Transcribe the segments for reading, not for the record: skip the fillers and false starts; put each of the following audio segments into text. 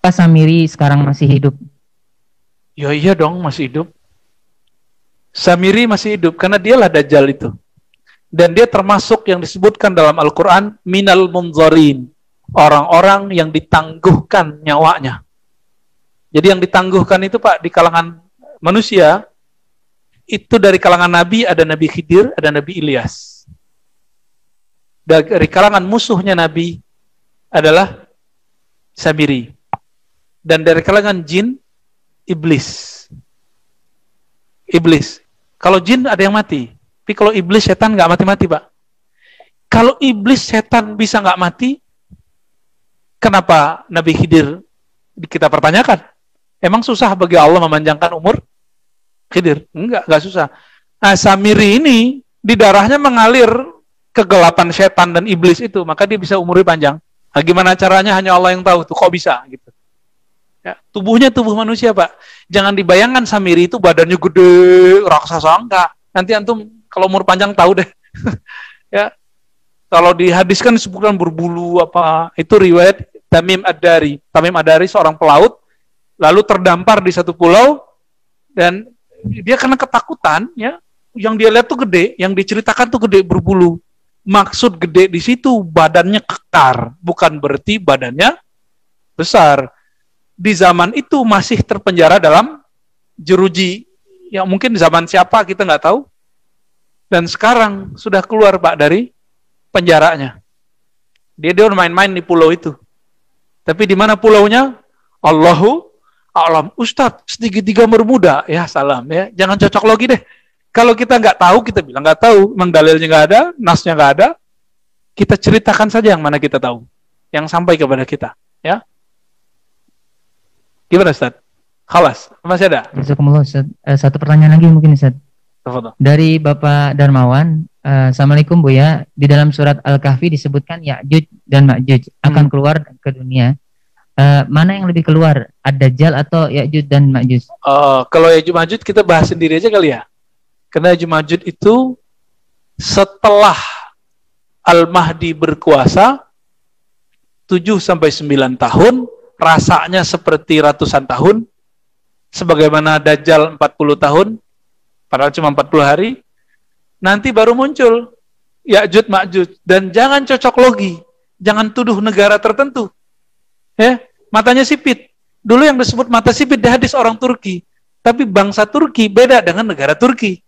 Pak Samiri sekarang masih hidup? Ya iya dong, masih hidup. Samiri masih hidup karena dialah Dajjal itu. Dan dia termasuk yang disebutkan dalam Al-Quran minal munzarin, orang-orang yang ditangguhkan nyawanya. Jadi yang ditangguhkan itu Pak di kalangan manusia itu dari kalangan Nabi ada Nabi Khidir, ada Nabi Ilyas. Dari kalangan musuhnya Nabi adalah Samiri. Dan dari kalangan jin iblis. Iblis. Kalau jin ada yang mati. Tapi kalau iblis setan nggak mati-mati Pak. Kalau iblis setan bisa nggak mati, kenapa Nabi Khidir kita pertanyakan? Emang susah bagi Allah memanjangkan umur Khidir? Enggak susah. Nah, Samiri ini di darahnya mengalir kegelapan setan dan iblis itu, maka dia bisa umurnya panjang. Nah, gimana caranya hanya Allah yang tahu tuh, kok bisa gitu. Ya, tubuhnya tubuh manusia Pak. Jangan dibayangkan Samiri itu badannya gede, raksasa, enggak. Nanti antum kalau umur panjang tahu deh. Ya. Kalau di hadis kan disebutkan berbulu apa, itu riwayat Tamim Ad-Dari. Tamim Ad-Dari seorang pelaut lalu terdampar di satu pulau dan dia karena ketakutan ya, yang dia lihat tuh gede, yang diceritakan tuh gede berbulu. Maksud gede di situ badannya kekar, bukan berarti badannya besar. Di zaman itu masih terpenjara dalam jeruji. Ya mungkin zaman siapa kita nggak tahu. Dan sekarang sudah keluar Pak dari penjaranya. Dia main-main di pulau itu. Tapi di mana pulaunya? Allahu a'lam. Ustadz, segitiga bermuda. Ya salam ya. Jangan cocok logi deh. Kalau kita nggak tahu, kita bilang nggak tahu. Memang dalilnya nggak ada, nasnya nggak ada. Kita ceritakan saja yang mana kita tahu. Yang sampai kepada kita. Ya. Gimana Ustadz? Khalas, masih ada? Satu pertanyaan lagi mungkin Ustadz. Dari Bapak Darmawan, Assalamualaikum Buya. Di dalam surat Al-Kahfi disebutkan Ya'juj dan Ma'juj akan keluar ke dunia. Mana yang lebih keluar? Ad-Dajjal atau Ya'juj dan Ma'juj? Kalau Ya'juj Ma'juj kita bahas sendiri aja kali ya. Karena Ya'juj Ma'juj itu setelah Al-Mahdi berkuasa 7-9 tahun, rasanya seperti ratusan tahun. Sebagaimana Dajjal 40 tahun, padahal cuma 40 hari, nanti baru muncul Ya'juj Ma'juj. Dan jangan cocok logi, jangan tuduh negara tertentu. Ya, matanya sipit. Dulu yang disebut mata sipit di hadis orang Turki, tapi bangsa Turki beda dengan negara Turki.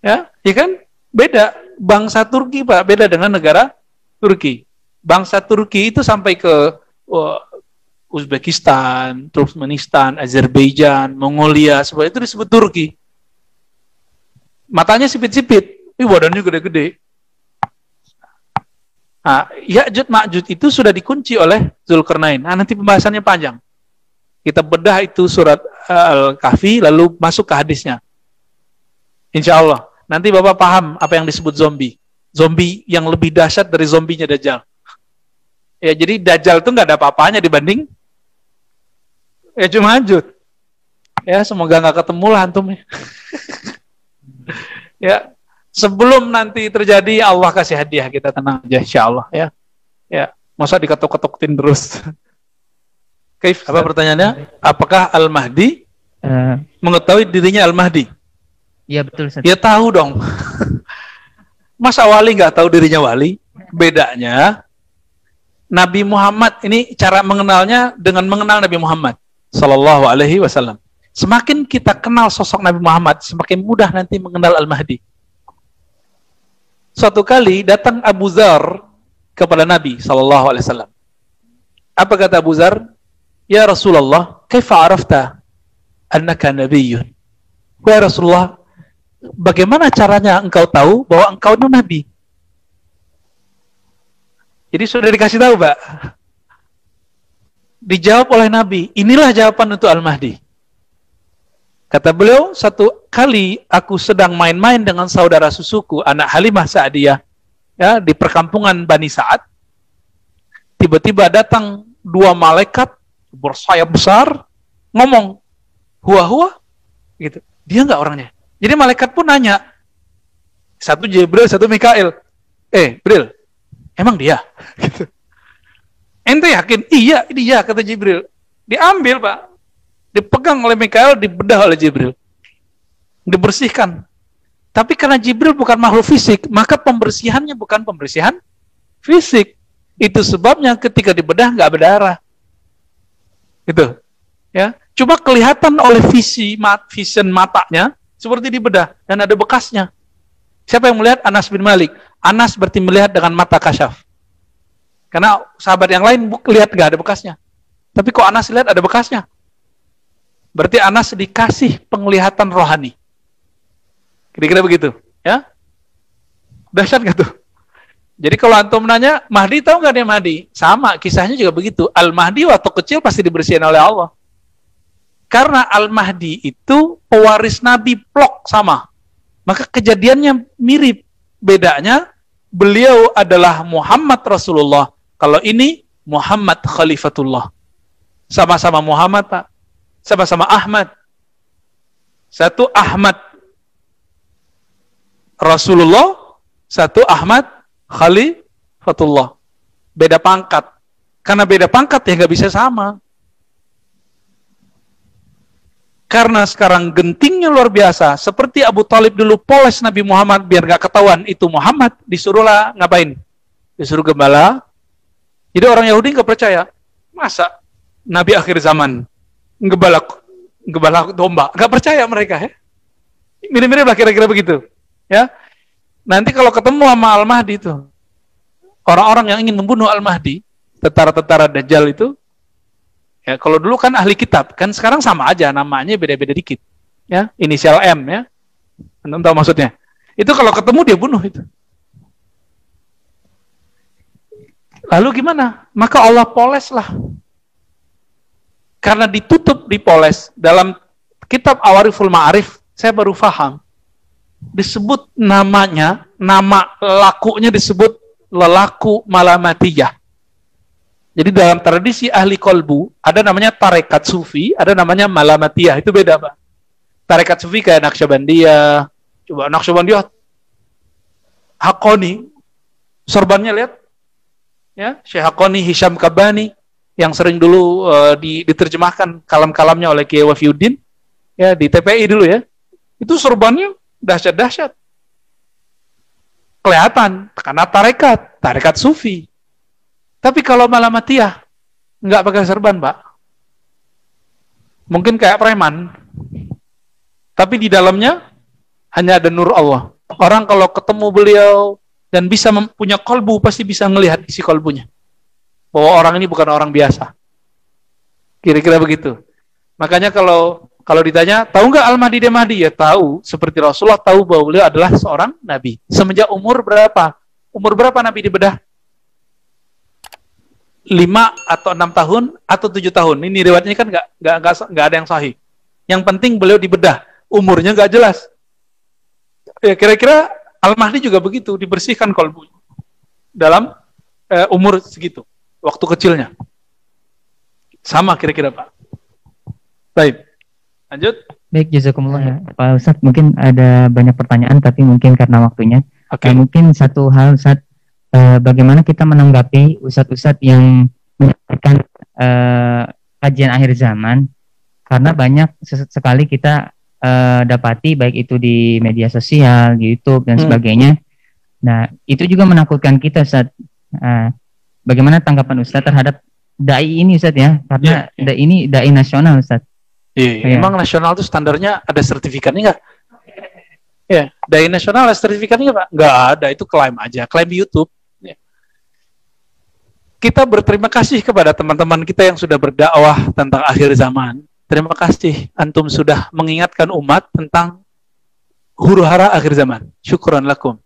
Ya kan? Beda. Bangsa Turki Pak, beda dengan negara Turki. Bangsa Turki itu sampai ke Uzbekistan, Turkmenistan, Azerbaijan, Mongolia, semua itu disebut Turki. Matanya sipit-sipit, tapi badannya gede-gede. Nah, Ya'juj Ma'juj itu sudah dikunci oleh Zulkarnain. Nah, nanti pembahasannya panjang. Kita bedah itu surat Al-Kahfi, lalu masuk ke hadisnya. Insya Allah. Nanti Bapak paham apa yang disebut zombie. Zombie yang lebih dahsyat dari zombinya Dajjal. Ya, jadi Dajjal itu nggak ada apa-apanya dibanding Ya'juj Ma'juj. Ya, semoga nggak ketemu lah antum. Ya, sebelum nanti terjadi Allah kasih hadiah, kita tenang aja insya Allah ya. Ya, masa diketuk-ketukin terus. Kaif, apa pertanyaannya? Apakah Al-Mahdi mengetahui dirinya Al-Mahdi? Iya betul Ustaz. Ya tahu dong. Masa wali nggak tahu dirinya wali? Bedanya Nabi Muhammad ini cara mengenalnya dengan mengenal Nabi Muhammad Sallallahu Alaihi Wasallam. Semakin kita kenal sosok Nabi Muhammad, semakin mudah nanti mengenal Al-Mahdi. Suatu kali datang Abu Dzar kepada Nabi Sallallahu Alaihi Wasallam. Apa kata Abu Dzar? Ya Rasulullah, kaifa arafta annaka nabiyyun? Ya Rasulullah, bagaimana caranya engkau tahu bahwa engkau itu Nabi? Jadi sudah dikasih tahu, Pak. Dijawab oleh Nabi, inilah jawaban untuk Al-Mahdi. Kata beliau, satu kali aku sedang main-main dengan saudara susuku, anak Halimah Sa'diyah, ya, di perkampungan Bani Sa'ad. Tiba-tiba datang dua malaikat bersayap besar, ngomong, huwa-huwa, gitu. Dia enggak orangnya. Jadi malaikat pun nanya, satu Jibril, satu Mikail, Jibril, emang dia? Gitu. Ente yakin? Iya kata Jibril. Diambil Pak, dipegang oleh Mikael, dibedah oleh Jibril, dibersihkan. Tapi karena Jibril bukan makhluk fisik, maka pembersihannya bukan pembersihan fisik. Itu sebabnya ketika dibedah nggak berdarah. Gitu. Ya, cuma kelihatan oleh vision matanya seperti dibedah dan ada bekasnya. Siapa yang melihat? Anas bin Malik. Anas berarti melihat dengan mata kasyaf. Karena sahabat yang lain lihat nggak ada bekasnya. Tapi kok Anas lihat ada bekasnya? Berarti Anas dikasih penglihatan rohani. Kira-kira begitu, ya? Dahsyat nggak tuh? Jadi kalau antum nanya, Mahdi tahu nggak dia Mahdi? Sama, kisahnya juga begitu. Al-Mahdi waktu kecil pasti dibersihin oleh Allah. Karena Al-Mahdi itu pewaris Nabi plok sama. Maka kejadiannya mirip. Bedanya, beliau adalah Muhammad Rasulullah. Kalau ini, Muhammad Khalifatullah. Sama-sama Muhammad, Pak. Sama-sama Ahmad. Satu Ahmad Rasulullah, satu Ahmad Khalifatullah. Beda pangkat. Karena beda pangkat ya nggak bisa sama. Karena sekarang gentingnya luar biasa. Seperti Abu Thalib dulu poles Nabi Muhammad biar nggak ketahuan itu Muhammad. Disuruhlah ngapain? Disuruh gembala. Jadi orang Yahudi nggak percaya. Masa Nabi akhir zaman gembala domba? Nggak percaya mereka ya. Mirip-mirip lah kira-kira begitu. Ya, nanti kalau ketemu sama Al-Mahdi itu, orang-orang yang ingin membunuh Al-Mahdi, tentara-tentara Dajjal itu, ya kalau dulu kan ahli kitab, kan sekarang sama aja, namanya beda-beda dikit, ya, inisial M, ya, Anda tahu maksudnya. Itu kalau ketemu dia bunuh itu. Lalu gimana? Maka Allah poles lah. Karena ditutup, dipoles dalam kitab Awariful Ma'arif, saya baru paham. Disebut namanya, nama lakunya disebut lelaku malamatiyah. Jadi dalam tradisi ahli kolbu, ada namanya tarekat sufi, ada namanya malamatiyah. Itu beda, Pak. Tarekat sufi kayak Naqsyabandiyah. Coba Naqsyabandiyah, Haqqani, sorbannya lihat. Ya, Syekh Haqqani, Hisham Kabani, yang sering dulu diterjemahkan kalam-kalamnya oleh Kiai Wafiuddin, ya, di TPI dulu ya. Itu sorbannya dahsyat-dahsyat. Kelihatan, karena tarekat sufi. Tapi kalau malamatiyah, nggak pakai serban, Pak. Mungkin kayak preman. Tapi di dalamnya, hanya ada nur Allah. Orang kalau ketemu beliau, dan bisa punya kolbu, pasti bisa melihat isi kolbunya. Bahwa orang ini bukan orang biasa. Kira-kira begitu. Makanya kalau ditanya, tahu nggak Al-Mahdi dia Mahdi? Ya tahu, seperti Rasulullah tahu bahwa beliau adalah seorang Nabi. Semenjak umur berapa? Umur berapa Nabi dibedah? 5 atau 6 tahun atau 7 tahun. Ini riwayatnya kan nggak ada yang sahih. Yang penting beliau dibedah. Umurnya nggak jelas. Ya kira-kira Al-Mahdi juga begitu, dibersihkan kolbu dalam umur segitu, waktu kecilnya. Sama kira-kira Pak. Baik. Lanjut. Baik, jazakumullah ya. Pak Ustadz, mungkin ada banyak pertanyaan, tapi mungkin karena waktunya. Okay. Mungkin satu hal, Ustadz, bagaimana kita menanggapi ustadz-ustadz yang menyampaikan kajian akhir zaman, karena banyak sekali kita dapati, baik itu di media sosial, di YouTube, dan sebagainya. Nah, itu juga menakutkan kita, Ustadz. Bagaimana tanggapan Ustadz terhadap dai ini, Ustadz ya? Karena dai ini dai nasional, Ustadz. Iya. Emang nasional itu standarnya ada sertifikatnya nggak? Ya, dai nasional ada sertifikatnya Pak? Nggak ada, itu klaim aja, klaim di YouTube. Ya. Kita berterima kasih kepada teman-teman kita yang sudah berdakwah tentang akhir zaman. Terima kasih, antum sudah mengingatkan umat tentang huru-hara akhir zaman. Syukran lakum.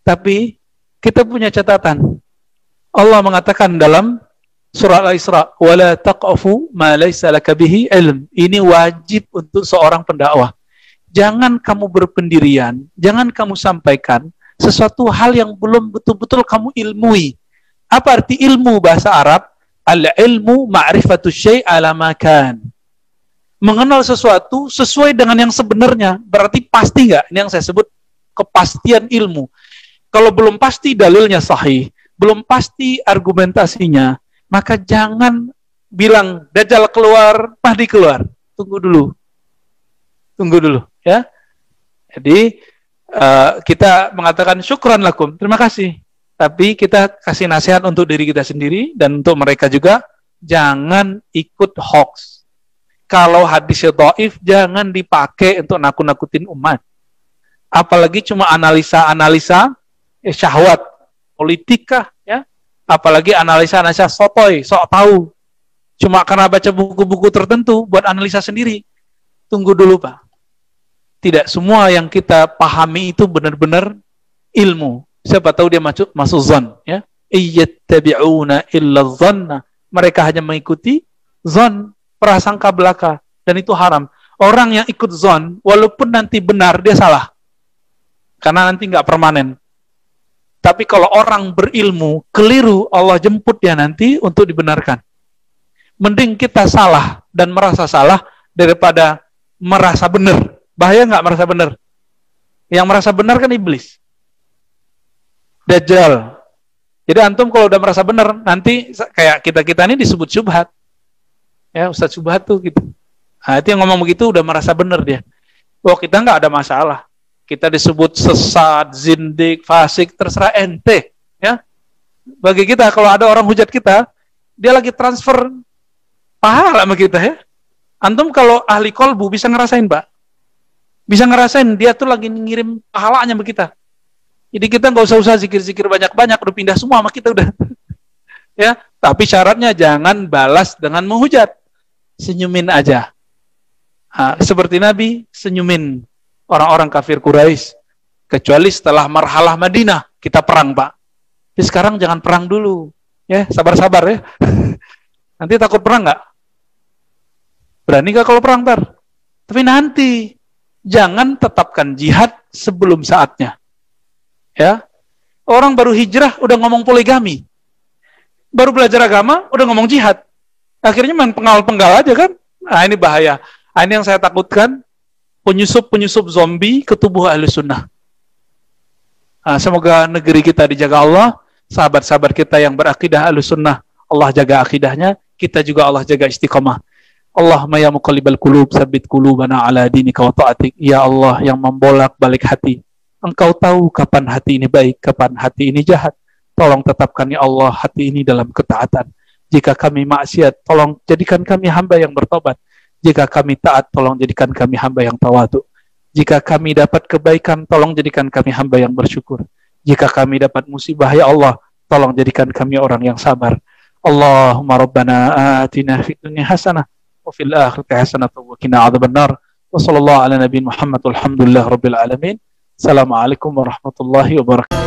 Tapi kita punya catatan. Allah mengatakan dalam Surah Al-Isra, "Wala taqfu ma laysa laka bihi ilm." Ini wajib untuk seorang pendakwah. Jangan kamu berpendirian, jangan kamu sampaikan sesuatu hal yang belum betul-betul kamu ilmui. Apa arti ilmu bahasa Arab? Al-ilmu ma'rifatu syai' ala ma kan. Mengenal sesuatu sesuai dengan yang sebenarnya. Berarti pasti nggak? Ini yang saya sebut kepastian ilmu. Kalau belum pasti dalilnya sahih, belum pasti argumentasinya, maka jangan bilang Dajjal keluar, Mahdi keluar. Tunggu dulu, ya. Jadi kita mengatakan syukran lakum, terima kasih. Tapi kita kasih nasihat untuk diri kita sendiri dan untuk mereka juga, jangan ikut hoax. Kalau hadisnya dhaif, jangan dipakai untuk nakut-nakutin umat. Apalagi cuma analisa syahwat politika, ya. Apalagi analisa sotoy, sok tahu. Cuma karena baca buku-buku tertentu buat analisa sendiri. Tunggu dulu, Pak. Tidak semua yang kita pahami itu benar-benar ilmu. Siapa tahu dia masuk zon, ya. Iyattabi'una illa dhanna. Mereka hanya mengikuti zon, prasangka belaka, dan itu haram. Orang yang ikut zon, walaupun nanti benar, dia salah. Karena nanti nggak permanen. Tapi kalau orang berilmu, keliru, Allah jemput dia nanti untuk dibenarkan. Mending kita salah dan merasa salah daripada merasa benar. Bahaya nggak merasa benar? Yang merasa benar kan iblis. Dajjal. Jadi antum kalau udah merasa benar, nanti kayak kita ini disebut syubhat. Ya, Ustaz syubhat tuh gitu. Nah, itu yang ngomong begitu udah merasa benar dia. Wah, kita nggak ada masalah. Kita disebut sesat, zindik, fasik, terserah ente. Ya. Bagi kita, kalau ada orang hujat kita, dia lagi transfer pahala sama kita, ya. Antum kalau ahli kolbu bisa ngerasain, Pak. Bisa ngerasain dia tuh lagi ngirim pahalanya sama kita. Jadi kita nggak usah zikir-zikir banyak-banyak, udah pindah semua sama kita udah. Ya, tapi syaratnya jangan balas dengan menghujat. Senyumin aja. Nah, seperti Nabi senyumin orang-orang kafir Quraisy. Kecuali setelah marhalah Madinah kita perang, Pak. Jadi sekarang jangan perang dulu. Ya, sabar-sabar ya. Nanti takut perang nggak? Berani nggak kalau perang ntar? Tapi nanti jangan tetapkan jihad sebelum saatnya. Ya, orang baru hijrah udah ngomong poligami, baru belajar agama udah ngomong jihad. Akhirnya main penggal-penggal aja kan? Nah, ini bahaya. Nah, ini yang saya takutkan, penyusup zombie ke tubuh ahli sunnah. Nah, semoga negeri kita dijaga Allah, sahabat-sahabat kita yang berakidah ahli sunnah, Allah jaga akidahnya, kita juga Allah jaga istiqomah. Allahumma ya muqallibal qulub, tsabbit qulubana ala dinika wa ta'atik. Ya Allah yang membolak-balik hati, Engkau tahu kapan hati ini baik, kapan hati ini jahat. Tolong tetapkan ya Allah hati ini dalam ketaatan. Jika kami maksiat, tolong jadikan kami hamba yang bertobat. Jika kami taat, tolong jadikan kami hamba yang tawadu. Jika kami dapat kebaikan, tolong jadikan kami hamba yang bersyukur. Jika kami dapat musibah, ya Allah, tolong jadikan kami orang yang sabar. Allahumma rabbana atina fid dunya hasanah wa fil akhirati hasanah wa qina adzabannar. Wa sallallahu ala nabiyina Muhammad walhamdulillahi rabbil alamin. Assalamualaikum warahmatullahi wabarakatuh.